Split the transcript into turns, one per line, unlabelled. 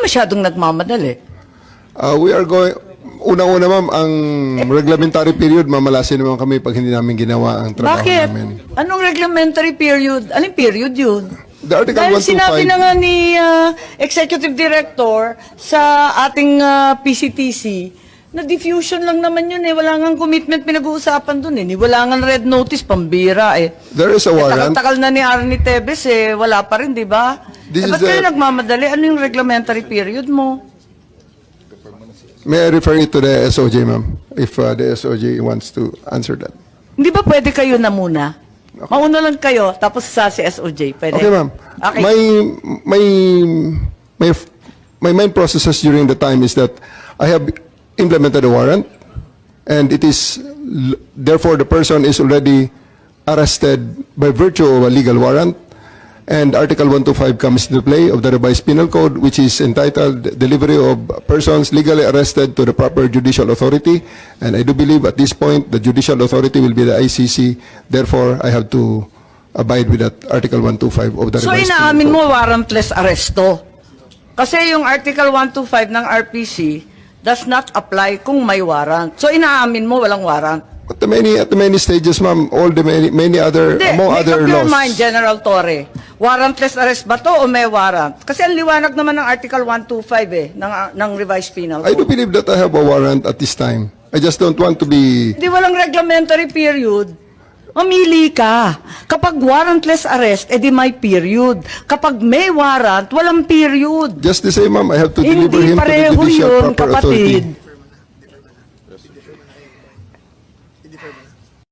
masyadong nagmamadali.
We are going, unang-una ma'am, ang reglementary period, mamalasin naman kami pag hindi namin ginawa ang trabaho
Bakit?
namin.
Anong reglementary period? Anong period yun?
The Article
Dahil
125
sinabi na nga ni Executive Director sa ating PCTC, na diffusion lang naman yun eh. Wala nga commitment pinag-uusapan dun eh. Wala nga red notice, pambira eh.
There is a warrant.
Takal-takal na ni Arnie Tevez eh. Wala pa rin, di ba?
This is
Ba't kayo
the-
nagmamadali? Ano yung reglementary period mo?
May I refer you to the SOJ, ma'am, if the SOJ wants to answer that.
Hindi ba pwede kayo na muna? Mauna lang kayo, tapos sa si SOJ. Pwede?
Okay, ma'am.
Okay.
My main processes during the time is that I have implemented a warrant, and it is therefore the person is already arrested by virtue of a legal warrant, and Article 125 comes into play of the revised penal code, which is entitled delivery of persons legally arrested to the proper judicial authority, and I do believe at this point the judicial authority will be the ICC. Therefore, I have to abide with that Article 125 of the
So
revised
inaamin
penal
mo
code.
warrantless arresto. Kasi yung Article 125 ng RPC does not apply kung may warrant. So inaamin mo walang warrant.
At the many stages, ma'am, all the many other,
Hindi,
among
make
other
up your
laws.
mind, General Torre. Warrantless arrest ba to o may warrant? Kasi ang liwanag naman ng Article 125 eh, ng revised penal
I do
code.
believe that I have a warrant at this time. I just don't want to be...
Hindi walang reglementary period. Mamili ka. Kapag warrantless arrest, edi may period. Kapag may warrant, walang period.
Just the same, ma'am, I have to deliver
Hindi
him to the
pareho
judicial
yun,
proper
kapatid.
authority.